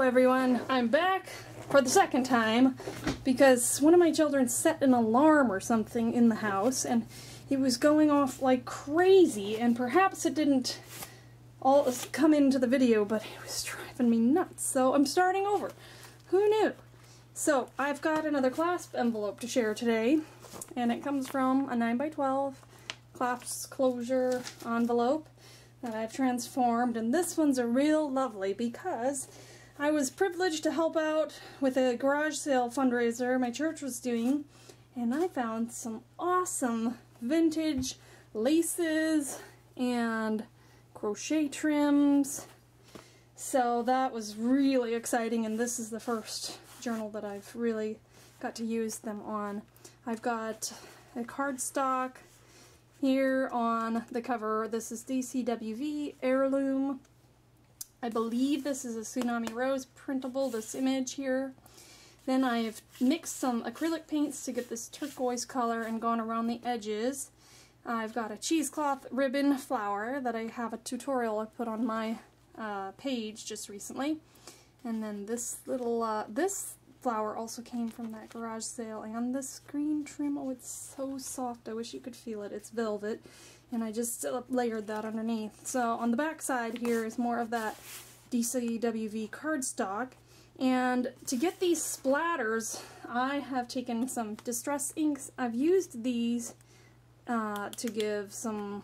everyone, I'm back for the second time because one of my children set an alarm or something in the house and it was going off like crazy, and perhaps it didn't all come into the video, but it was driving me nuts, so I'm starting over. Who knew? So I've got another clasp envelope to share today, and it comes from a 9x12 clasp closure envelope that I've transformed, and this one's a real lovely because I was privileged to help out with a garage sale fundraiser my church was doing, and I found some awesome vintage laces and crochet trims. So that was really exciting, and this is the first journal that I've really got to use them on. I've got a cardstock here on the cover. This is DCWV Heirloom. I believe this is a Tsunami Rose printable, this image here. Then I've mixed some acrylic paints to get this turquoise color and gone around the edges. I've got a cheesecloth ribbon flower that I have a tutorial I put on my page just recently. And then this little, this flower also came from that garage sale, and this green trim, oh, it's so soft, I wish you could feel it. It's velvet, and I just layered that underneath. So on the back side here is more of that DCWV cardstock, and to get these splatters I have taken some distress inks. I've used these to give some,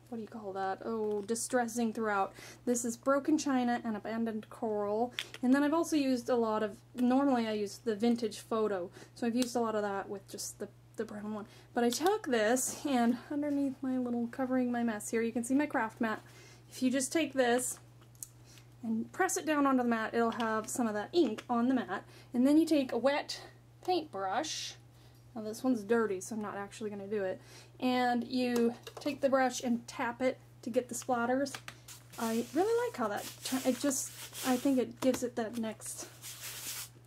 what do you call that? Oh, distressing throughout. This is Broken China and Abandoned Coral. And then I've also used a lot of, normally I use the Vintage Photo, so I've used a lot of that with just the brown one. But I took this, and underneath my little covering my mess here, you can see my craft mat. If you just take this and press it down onto the mat, it'll have some of that ink on the mat. And then you take a wet paintbrush. Now this one's dirty, so I'm not actually going to do it. And you take the brush and tap it to get the splatters. I really like how that, I think it gives it that next,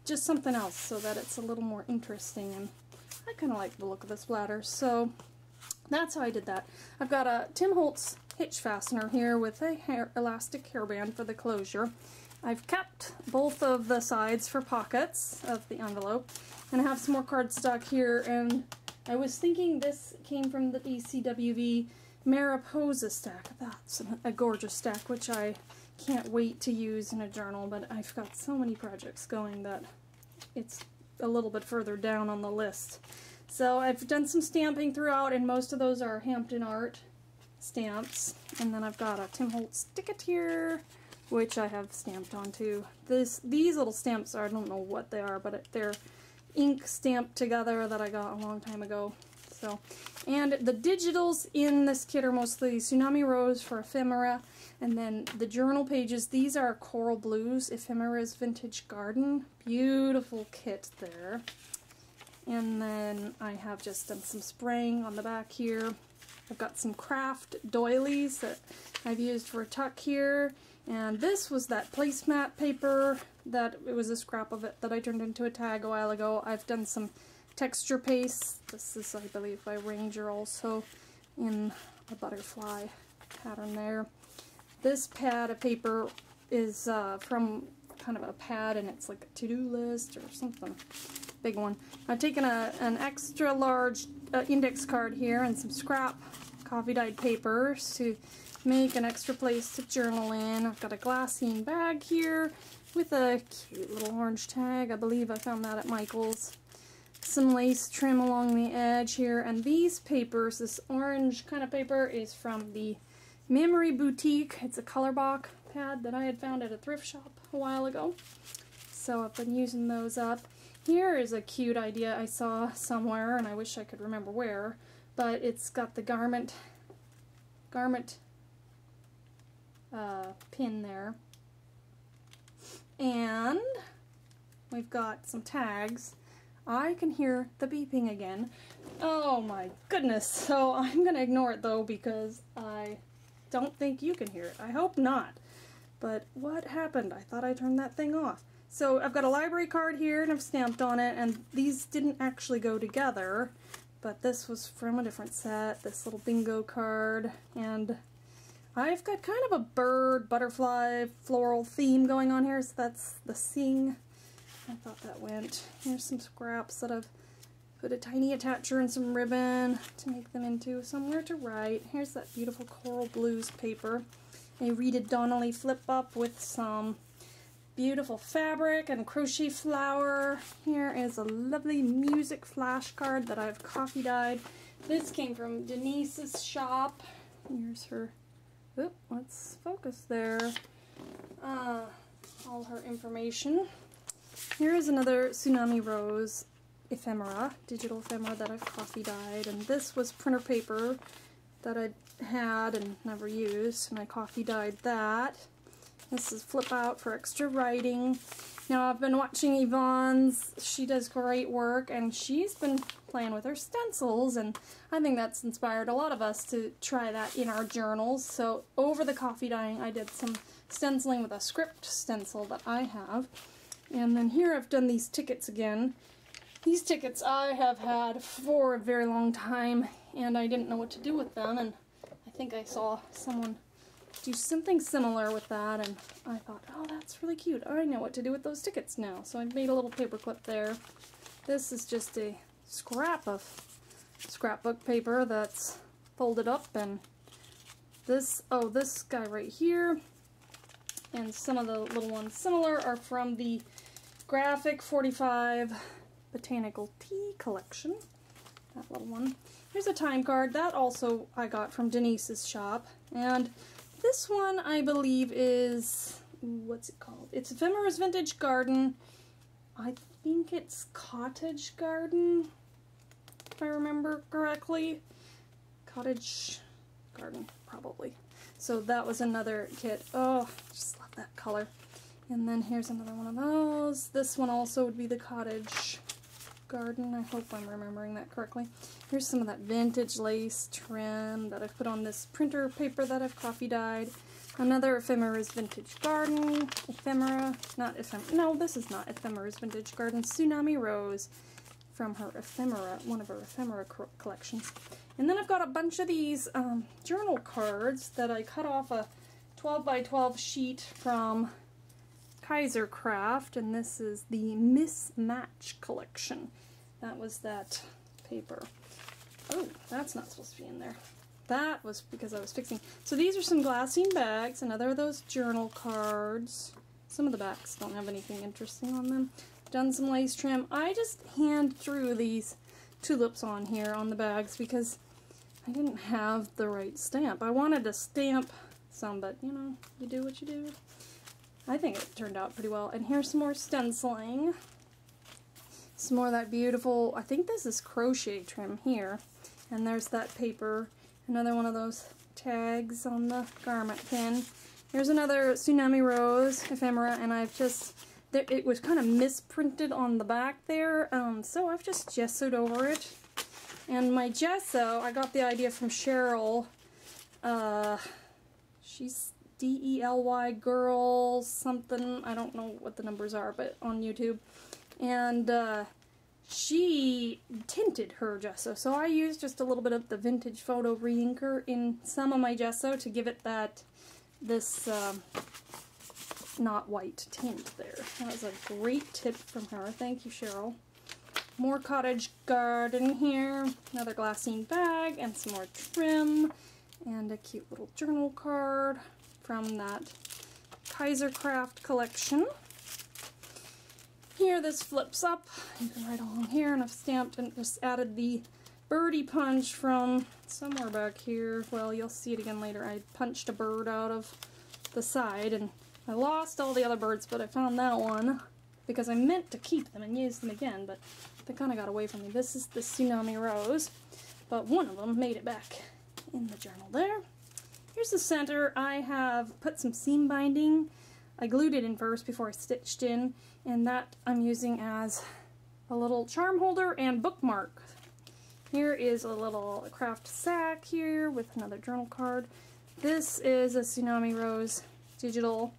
just something else so that it's a little more interesting, and I kind of like the look of the splatters, so that's how I did that. I've got a Tim Holtz hitch fastener here with a elastic hairband for the closure. I've kept both of the sides for pockets of the envelope, and I have some more cardstock here, and I was thinking this came from the DCWV Mariposa stack. That's a gorgeous stack, which I can't wait to use in a journal, but I've got so many projects going that it's a little bit further down on the list. So I've done some stamping throughout, and most of those are Hampton Art stamps. And then I've got a Tim Holtz ticket here, which I have stamped onto. These little stamps are, I don't know what they are, but they're ink stamped together that I got a long time ago. So, and the digitals in this kit are mostly Tsunami Rose for ephemera, and then the journal pages, these are Coral Blues, Ephemera's Vintage Garden. Beautiful kit there. And then I have just done some spraying on the back here. I've got some craft doilies that I've used for a tuck here, and this was that placemat paper that it was a scrap of it that I turned into a tag a while ago. I've done some texture paste. This is, I believe, by Ranger also, in a butterfly pattern there. This pad of paper is from kind of a pad, and it's like a to-do list or something. Big one. I've taken an extra large index card here and some scrap coffee dyed papers to make an extra place to journal in. I've got a glassine bag here with a cute little orange tag. I believe I found that at Michael's. Some lace trim along the edge here, and these papers, this orange kind of paper, is from the Memory Boutique. It's a color block pad that I had found at a thrift shop a while ago, so I've been using those up. Here is a cute idea I saw somewhere, and I wish I could remember where, but it's got the garment pin there, and we've got some tags. I can hear the beeping again. Oh my goodness, so I'm gonna ignore it though because I don't think you can hear it. I hope not. But what happened? I thought I turned that thing off. So I've got a library card here and I've stamped on it, and these didn't actually go together, but this was from a different set, this little bingo card, and I've got kind of a bird, butterfly, floral theme going on here, so that's the Sing. I thought that went. Here's some scraps that I've put a tiny attacher and some ribbon to make them into somewhere to write. Here's that beautiful Coral Blues paper. A Rita Donnelly flip up with some beautiful fabric and crochet flower. Here is a lovely music flashcard that I've coffee dyed. This came from Denise's shop. Here's her, oop, let's focus there. All her information. Here is another Tsunami Rose ephemera, digital ephemera that I've coffee dyed, and this was printer paper that I had and never used, and I coffee dyed that. This is flip out for extra writing. Now I've been watching Yvonne's, she does great work, and she's been playing with her stencils, and I think that's inspired a lot of us to try that in our journals. So over the coffee dyeing I did some stenciling with a script stencil that I have. And then here I've done these tickets again. These tickets I have had for a very long time, and I didn't know what to do with them, and I think I saw someone do something similar with that, and I thought, oh, that's really cute. I know what to do with those tickets now. So I made a little paper clip there. This is just a scrap of scrapbook paper that's folded up, and this guy right here, and some of the little ones similar are from the Graphic 45 Botanical Tea collection. That little one. Here's a time card. That also I got from Denise's shop. And this one I believe is, what's it called? It's Ephemera's Vintage Garden. I think it's Cottage Garden, if I remember correctly. Cottage Garden, probably. So that was another kit. Oh, just love that color. And then here's another one of those. This one also would be the Cottage Garden. I hope I'm remembering that correctly. Here's some of that vintage lace trim that I've put on this printer paper that I've coffee dyed. Another Ephemera's Vintage Garden. Ephemera, not ephemera. No, this is not Ephemera's Vintage Garden. Tsunami Rose from her ephemera, one of her ephemera collections. And then I've got a bunch of these journal cards that I cut off a 12 by 12 sheet from Kaiser Craft, and this is the Mismatch collection. That was that paper. Oh, that's not supposed to be in there. That was because I was fixing. So these are some glassine bags, another of those journal cards. Some of the backs don't have anything interesting on them. Done some lace trim. I just hand drew these tulips on here on the bags because I didn't have the right stamp. I wanted to stamp some, but you know, you do what you do. I think it turned out pretty well. And here's some more stenciling. Some more of that beautiful, I think this is crochet trim here. And there's that paper. Another one of those tags on the garment pin. Here's another Tsunami Rose ephemera, and I've just, it was kind of misprinted on the back there, so I've just gessoed over it. And my gesso, I got the idea from Cheryl. She's DELY girl something, I don't know what the numbers are, but on YouTube. And she tinted her gesso, so I used just a little bit of the vintage photo reinker in some of my gesso to give it this not white tint there. That was a great tip from her. Thank you, Cheryl. More Cottage Garden here, another glassine bag, and some more trim, and a cute little journal card from that Kaiser Craft collection. Here this flips up, you can write along here, and I've stamped and just added the birdie punch from somewhere back here. Well, you'll see it again later. I punched a bird out of the side, and I lost all the other birds, but I found that one because I meant to keep them and use them again, but they kind of got away from me. This is the Tsunami Rose, but one of them made it back in the journal there. Here's the center. I have put some seam binding. I glued it in first before I stitched in, and that I'm using as a little charm holder and bookmark. Here is a little craft sack here with another journal card. This is a Tsunami Rose digital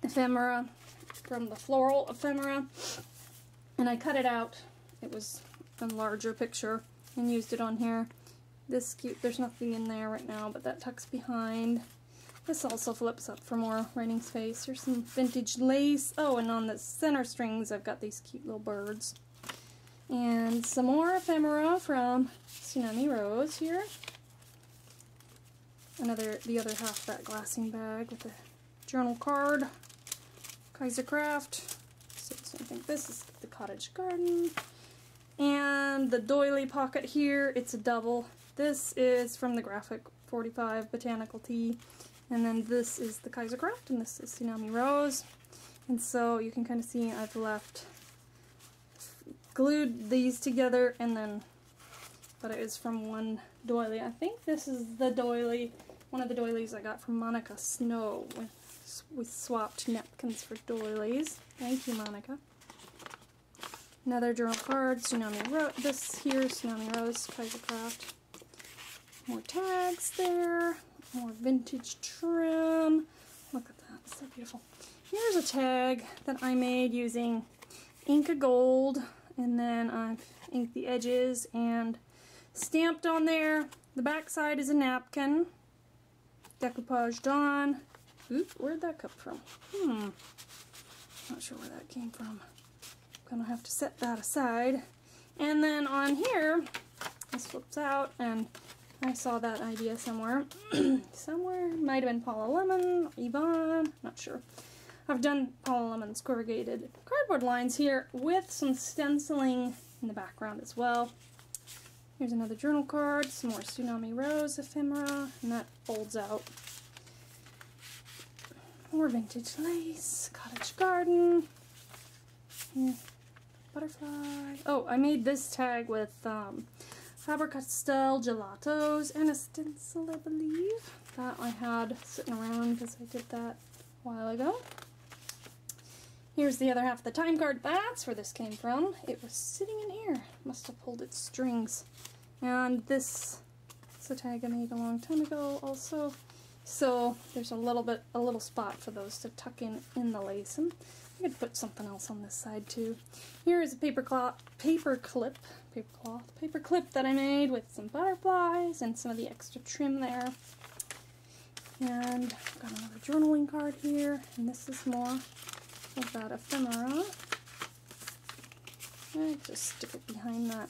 ephemera from the Floral ephemera, and I cut it out. It was a larger picture and used it on here. This cute, there's nothing in there right now, but that tucks behind. This also flips up for more writing space. Here's some vintage lace. Oh, and on the center strings I've got these cute little birds. And some more ephemera from Tsunami Rose here. The other half of that glassine bag with the journal card. Kaisercraft. So I think this is the cottage garden. And the doily pocket here, it's a double. This is from the Graphic 45 Botanical Tea. And then this is the Kaisercraft, and this is Tsunami Rose. And so you can kind of see I've glued these together, and then, but it is from one doily. I think this is the doily, one of the doilies I got from Monica Snow. We swapped napkins for doilies. Thank you, Monica. Another journal card, Tsunami Rose. This here, Tsunami Rose, Kaisercraft. More tags there. More vintage trim. Look at that, it's so beautiful. Here's a tag that I made using Inka Gold, and then I've inked the edges and stamped on there. The back side is a napkin, decoupaged on. Oop, where'd that come from? Not sure where that came from. I'm gonna have to set that aside. And then on here, this flips out, and I saw that idea somewhere. Somewhere, might have been Paula Lemon, Yvonne, not sure. I've done Paula Lemon's corrugated cardboard lines here with some stenciling in the background as well. Here's another journal card, some more Tsunami Rose ephemera, and that folds out. More vintage lace, cottage garden, butterfly. Oh, I made this tag with Faber-Castell gelatos and a stencil, I believe, that I had sitting around because I did that a while ago. Here's the other half of the time card. That's where this came from. It was sitting in here. Must have pulled its strings. And this is a tag I made a long time ago also. So there's a little spot for those to tuck in the lace. And I could put something else on this side too. Here is a paper clip that I made with some butterflies and some of the extra trim there. And I've got another journaling card here, and this is more of that ephemera. I just stick it behind that,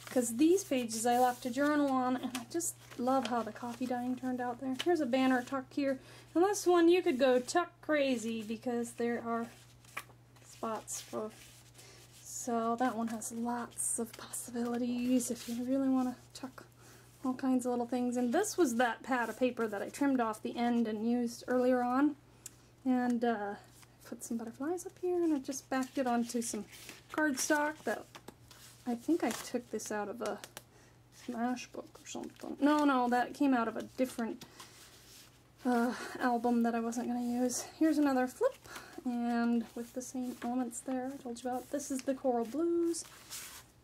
because these pages I left a journal on, and I just love how the coffee dyeing turned out there. Here's a banner tuck here, and this one you could go tuck crazy because there are spots for, so that one has lots of possibilities if you really want to tuck all kinds of little things. And this was that pad of paper that I trimmed off the end and used earlier on, and put some butterflies up here, and I just backed it onto some cardstock that I think I took this out of a Smash book or something. No, that came out of a different album that I wasn't going to use. Here's another flip, and with the same elements there I told you about. This is the Coral Blues.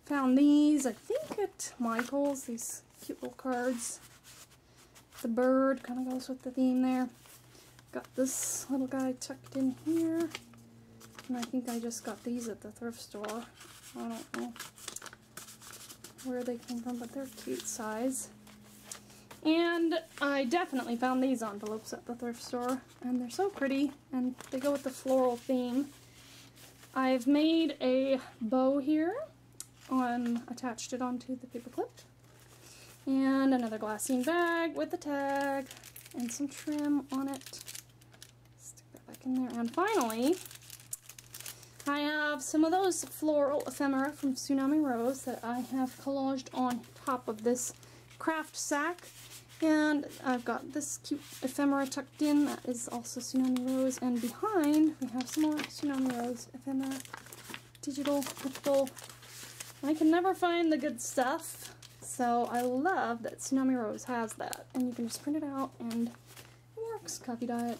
Found these, I think, at Michael's, these cute little cards. The bird kind of goes with the theme there. Got this little guy tucked in here, and I think I just got these at the thrift store. I don't know where they came from, but they're cute size. And I definitely found these envelopes at the thrift store, and they're so pretty, and they go with the floral theme. I've made a bow here, attached it onto the paper clip, and another glassine bag with a tag and some trim on it. Stick that back in there. And finally, I have some of those floral ephemera from Tsunami Rose that I have collaged on top of this craft sack. And I've got this cute ephemera tucked in, that is also Tsunami Rose, and behind we have some more Tsunami Rose ephemera, digital, printable. I can never find the good stuff, so I love that Tsunami Rose has that, and you can just print it out and it works, copy dye it.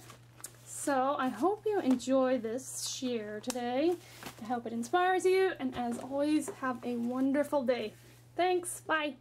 So I hope you enjoy this share today. I hope it inspires you, and as always, have a wonderful day. Thanks, bye!